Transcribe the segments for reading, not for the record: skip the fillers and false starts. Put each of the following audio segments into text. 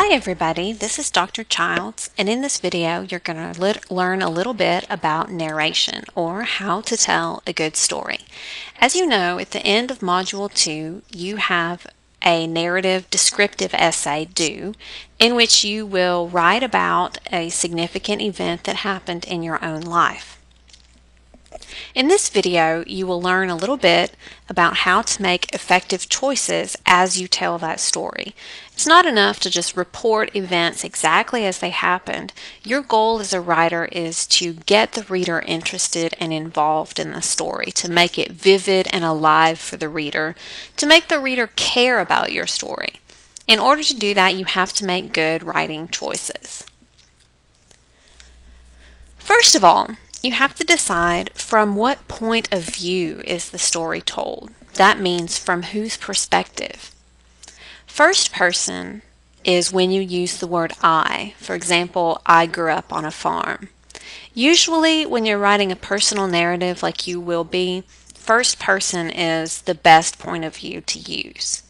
Hi everybody, this is Dr. Childs, and in this video you're going to learn a little bit about narration, or how to tell a good story. As you know, at the end of Module 2 you have a narrative descriptive essay due, in which you will write about a significant event that happened in your own life. In this video, you will learn a little bit about how to make effective choices as you tell that story. It's not enough to just report events exactly as they happened. Your goal as a writer is to get the reader interested and involved in the story, to make it vivid and alive for the reader, to make the reader care about your story. In order to do that, you have to make good writing choices. First of all, you have to decide from what point of view is the story told. That means from whose perspective. First person is when you use the word I. For example, I grew up on a farm. Usually when you're writing a personal narrative like you will be, first person is the best point of view to use.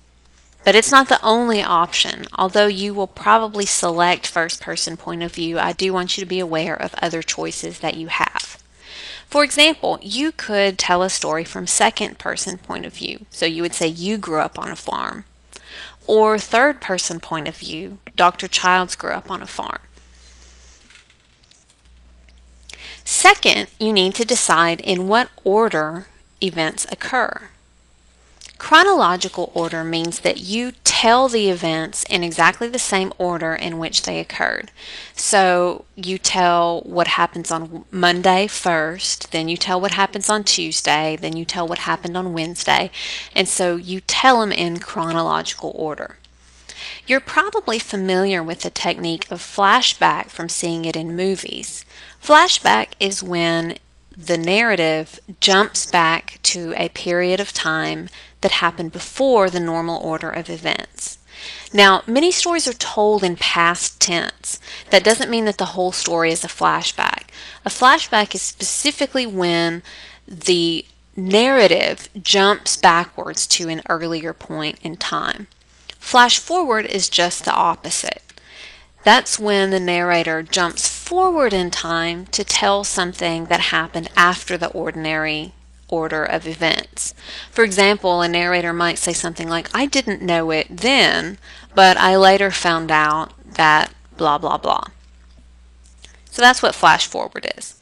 But it's not the only option. Although you will probably select first person point of view, I do want you to be aware of other choices that you have. For example, you could tell a story from second person point of view. So you would say you grew up on a farm. Or third person point of view, Dr. Childs grew up on a farm. Second, you need to decide in what order events occur. Chronological order means that you tell the events in exactly the same order in which they occurred. So you tell what happens on Monday first, then you tell what happens on Tuesday, then you tell what happened on Wednesday, and so you tell them in chronological order. You're probably familiar with the technique of flashback from seeing it in movies. Flashback is when the narrative jumps back to a period of time that happened before the normal order of events. Now, many stories are told in past tense. That doesn't mean that the whole story is a flashback. A flashback is specifically when the narrative jumps backwards to an earlier point in time. Flash forward is just the opposite. That's when the narrator jumps forward in time to tell something that happened after the ordinary order of events. For example, a narrator might say something like, I didn't know it then, but I later found out that blah blah blah. So that's what flash forward is.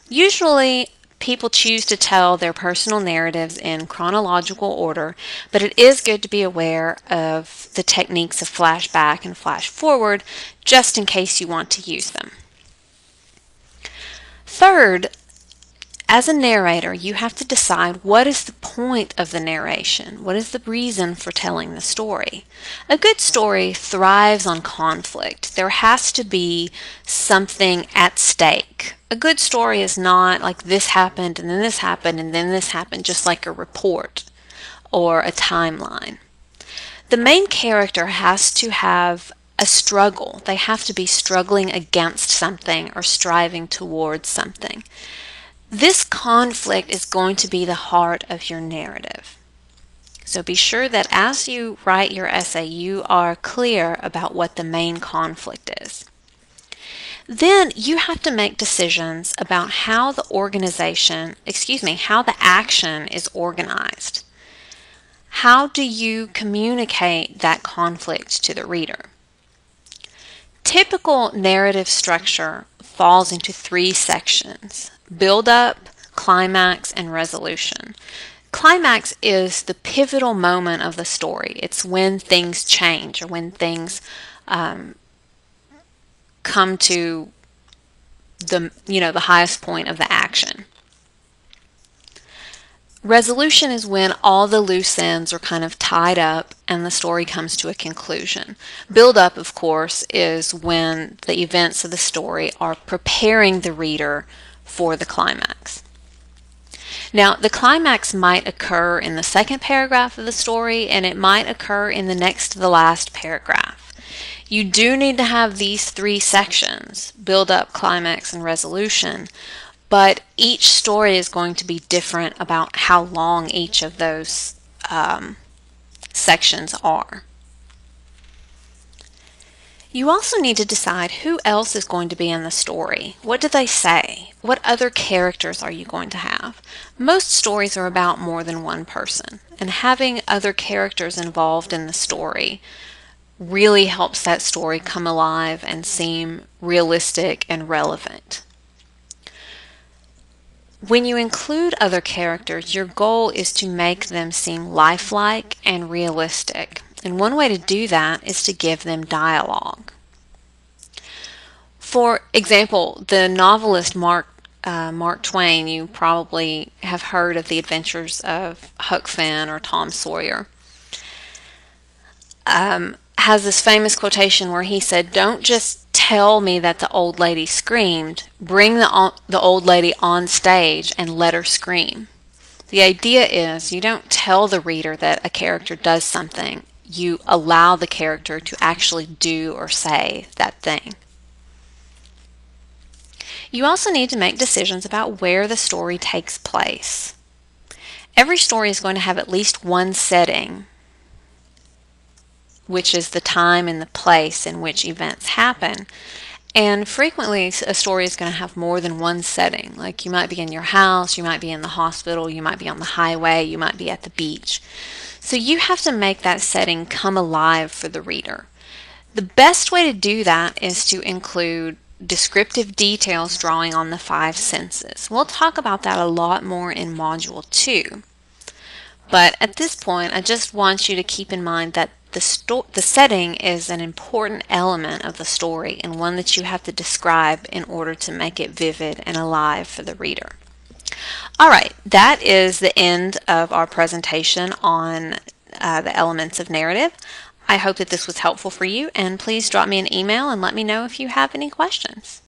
Usually people choose to tell their personal narratives in chronological order, but it is good to be aware of the techniques of flashback and flash forward just in case you want to use them. Third, as a narrator, you have to decide what is the point of the narration. What is the reason for telling the story? A good story thrives on conflict. There has to be something at stake. A good story is not like this happened and then this happened and then this happened, just like a report or a timeline. The main character has to have a struggle. They have to be struggling against something or striving towards something. This conflict is going to be the heart of your narrative. So be sure that as you write your essay, you are clear about what the main conflict is. Then you have to make decisions about how the how the action is organized. How do you communicate that conflict to the reader? Typical narrative structure falls into three sections: build-up, climax, and resolution. Climax is the pivotal moment of the story. It's when things change, or when things come to the highest point of the action. Resolution is when all the loose ends are kind of tied up and the story comes to a conclusion. Build-up, of course, is when the events of the story are preparing the reader for the climax. Now, the climax might occur in the second paragraph of the story, and it might occur in the next to the last paragraph. You do need to have these three sections: build-up, climax, and resolution, but each story is going to be different about how long each of those sections are. You also need to decide who else is going to be in the story. What do they say? What other characters are you going to have? Most stories are about more than one person, and having other characters involved in the story really helps that story come alive and seem realistic and relevant. When you include other characters, your goal is to make them seem lifelike and realistic. And one way to do that is to give them dialogue. For example, the novelist Mark Twain, you probably have heard of the adventures of Huck Finn or Tom Sawyer, has this famous quotation where he said, "Don't just tell me that the old lady screamed, bring the old lady on stage and let her scream." The idea is you don't tell the reader that a character does something, you allow the character to actually do or say that thing. You also need to make decisions about where the story takes place. Every story is going to have at least one setting, which is the time and the place in which events happen. And frequently a story is going to have more than one setting. Like you might be in your house, you might be in the hospital, you might be on the highway, you might be at the beach. So you have to make that setting come alive for the reader. The best way to do that is to include descriptive details drawing on the 5 senses. We'll talk about that a lot more in Module 2. But at this point, I just want you to keep in mind that the setting is an important element of the story and one that you have to describe in order to make it vivid and alive for the reader. Alright, that is the end of our presentation on the elements of narrative. I hope that this was helpful for you, and please drop me an email and let me know if you have any questions.